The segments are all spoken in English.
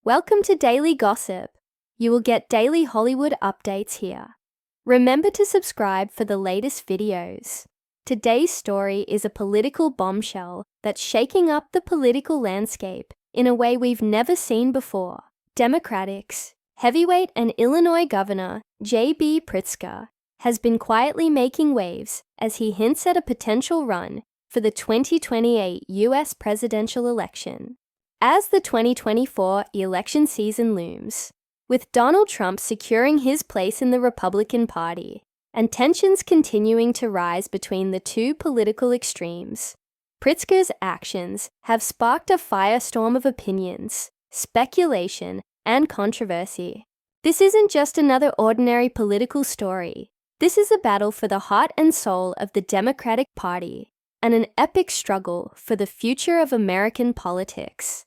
Welcome to Daily Gossip. You will get daily Hollywood updates here. Remember to subscribe for the latest videos. Today's story is a political bombshell that's shaking up the political landscape in a way we've never seen before. Democrats, heavyweight and Illinois Governor JB Pritzker has been quietly making waves as he hints at a potential run for the 2028 U.S. presidential election. As the 2024 election season looms, with Donald Trump securing his place in the Republican Party and tensions continuing to rise between the two political extremes, Pritzker's actions have sparked a firestorm of opinions, speculation, and controversy. This isn't just another ordinary political story. This is a battle for the heart and soul of the Democratic Party and an epic struggle for the future of American politics.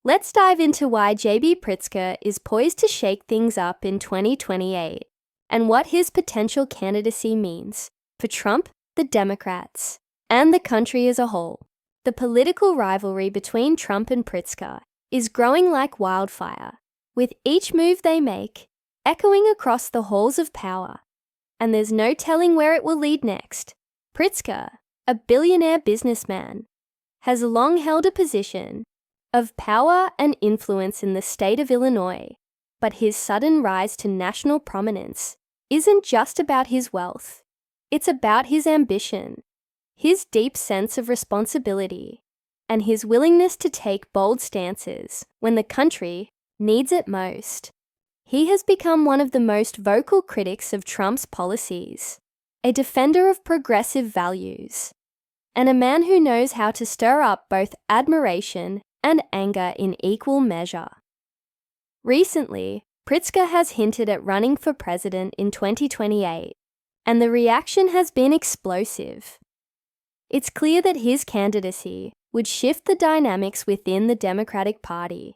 Let's dive into why JB Pritzker is poised to shake things up in 2028 and what his potential candidacy means for Trump, the Democrats, and the country as a whole. The political rivalry between Trump and Pritzker is growing like wildfire, with each move they make echoing across the halls of power, and there's no telling where it will lead next. Pritzker, a billionaire businessman, has long held a position of power and influence in the state of Illinois, but his sudden rise to national prominence isn't just about his wealth. It's about his ambition, his deep sense of responsibility, and his willingness to take bold stances when the country needs it most. He has become one of the most vocal critics of Trump's policies, a defender of progressive values, and a man who knows how to stir up both admiration and anger in equal measure. Recently, Pritzker has hinted at running for president in 2028, and the reaction has been explosive. It's clear that his candidacy would shift the dynamics within the Democratic Party,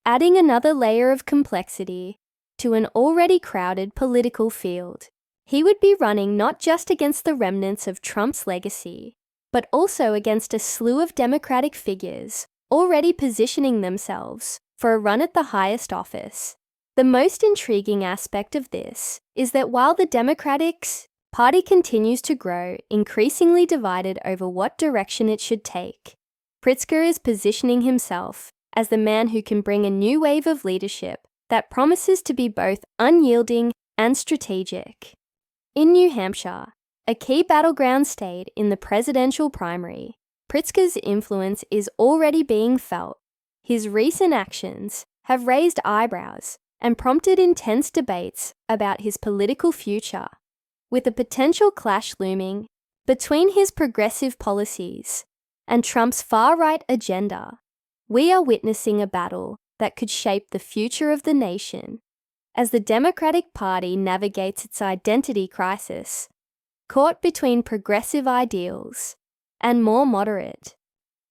adding another layer of complexity to an already crowded political field. He would be running not just against the remnants of Trump's legacy, but also against a slew of Democratic figures already positioning themselves for a run at the highest office. The most intriguing aspect of this is that while the Democratic Party continues to grow, increasingly divided over what direction it should take, Pritzker is positioning himself as the man who can bring a new wave of leadership that promises to be both unyielding and strategic. In New Hampshire, a key battleground state in the presidential primary, Pritzker's influence is already being felt. His recent actions have raised eyebrows and prompted intense debates about his political future, with a potential clash looming between his progressive policies and Trump's far-right agenda. We are witnessing a battle that could shape the future of the nation as the Democratic Party navigates its identity crisis, caught between progressive ideals and more moderate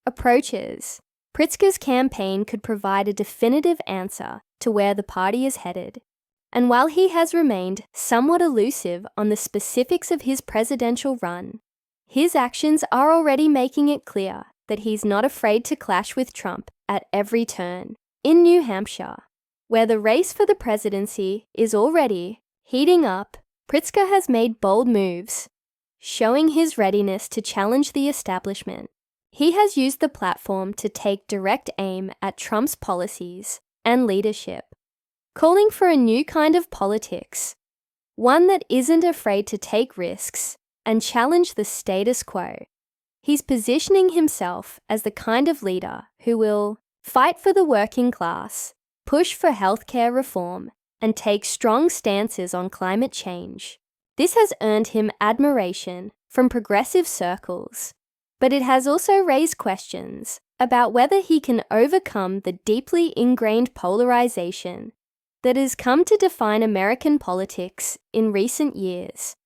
approaches. Pritzker's campaign could provide a definitive answer to where the party is headed. And while he has remained somewhat elusive on the specifics of his presidential run, his actions are already making it clear that he's not afraid to clash with Trump at every turn. In New Hampshire, where the race for the presidency is already heating up, Pritzker has made bold moves, showing his readiness to challenge the establishment. He has used the platform to take direct aim at Trump's policies and leadership, calling for a new kind of politics, one that isn't afraid to take risks and challenge the status quo. He's positioning himself as the kind of leader who will fight for the working class, push for healthcare reform, and take strong stances on climate change. This has earned him admiration from progressive circles, but it has also raised questions about whether he can overcome the deeply ingrained polarization that has come to define American politics in recent years.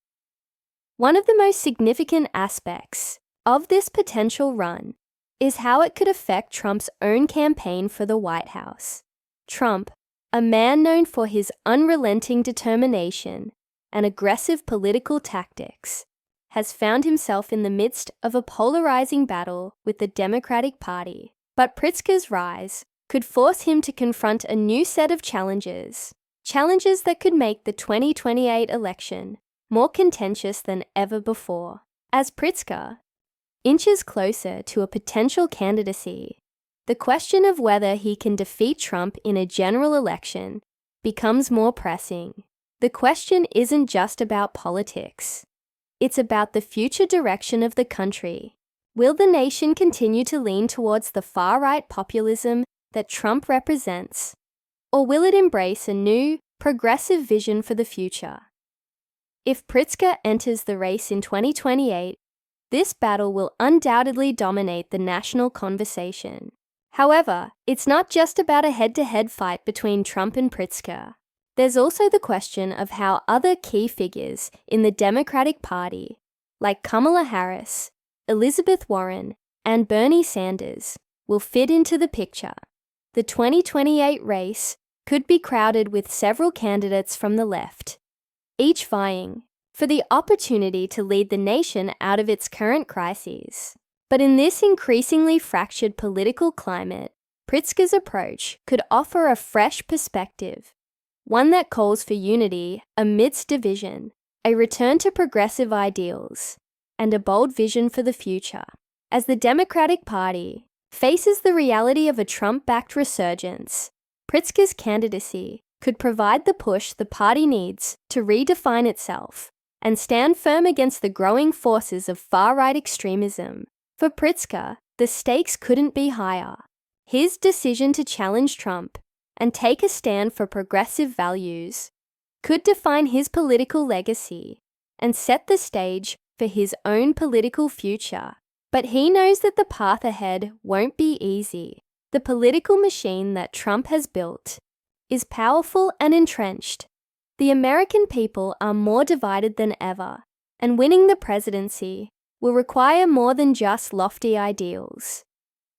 One of the most significant aspects of this potential run is how it could affect Trump's own campaign for the White House. Trump, a man known for his unrelenting determination and aggressive political tactics, has found himself in the midst of a polarizing battle with the Democratic Party. But Pritzker's rise could force him to confront a new set of challenges. Challenges that could make the 2028 election more contentious than ever before. As Pritzker inches closer to a potential candidacy, the question of whether he can defeat Trump in a general election becomes more pressing. The question isn't just about politics. It's about the future direction of the country. Will the nation continue to lean towards the far-right populism that Trump represents? Or will it embrace a new, progressive vision for the future? If Pritzker enters the race in 2028, this battle will undoubtedly dominate the national conversation. However, it's not just about a head-to-head fight between Trump and Pritzker. There's also the question of how other key figures in the Democratic Party, like Kamala Harris, Elizabeth Warren, and Bernie Sanders, will fit into the picture. The 2028 race could be crowded with several candidates from the left, each vying for the opportunity to lead the nation out of its current crises. But in this increasingly fractured political climate, Pritzker's approach could offer a fresh perspective, one that calls for unity amidst division, a return to progressive ideals, and a bold vision for the future. As the Democratic Party faces the reality of a Trump-backed resurgence, Pritzker's candidacy could provide the push the party needs to redefine itself and stand firm against the growing forces of far-right extremism. For Pritzker, the stakes couldn't be higher. His decision to challenge Trump and take a stand for progressive values could define his political legacy and set the stage for his own political future. But he knows that the path ahead won't be easy. The political machine that Trump has built is powerful and entrenched. The American people are more divided than ever, and winning the presidency will require more than just lofty ideals.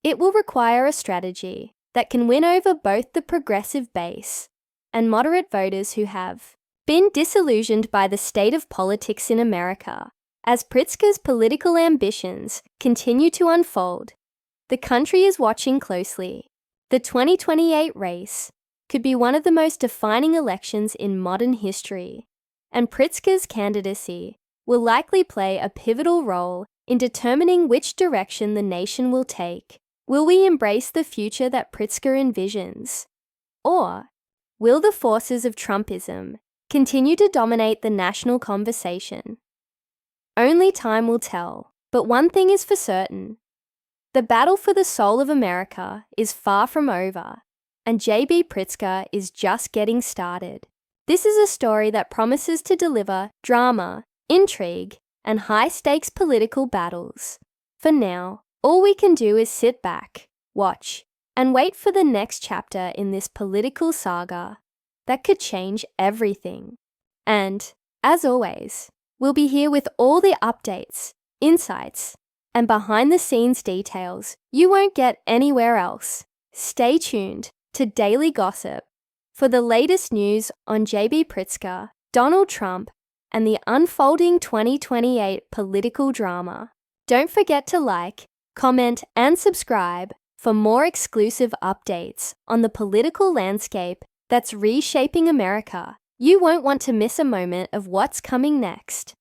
It will require a strategy that can win over both the progressive base and moderate voters who have been disillusioned by the state of politics in America. As Pritzker's political ambitions continue to unfold, the country is watching closely. The 2028 race could be one of the most defining elections in modern history, and Pritzker's candidacy will likely play a pivotal role in determining which direction the nation will take. Will we embrace the future that Pritzker envisions? Or will the forces of Trumpism continue to dominate the national conversation? Only time will tell, but one thing is for certain. The battle for the soul of America is far from over, and JB Pritzker is just getting started. This is a story that promises to deliver drama, intrigue, and high-stakes political battles. For now, all we can do is sit back, watch, and wait for the next chapter in this political saga that could change everything. And, as always, we'll be here with all the updates, insights, and behind-the-scenes details you won't get anywhere else. Stay tuned to Daily Gossip for the latest news on JB Pritzker, Donald Trump, and the unfolding 2028 political drama. Don't forget to like, comment, and subscribe for more exclusive updates on the political landscape that's reshaping America. You won't want to miss a moment of what's coming next.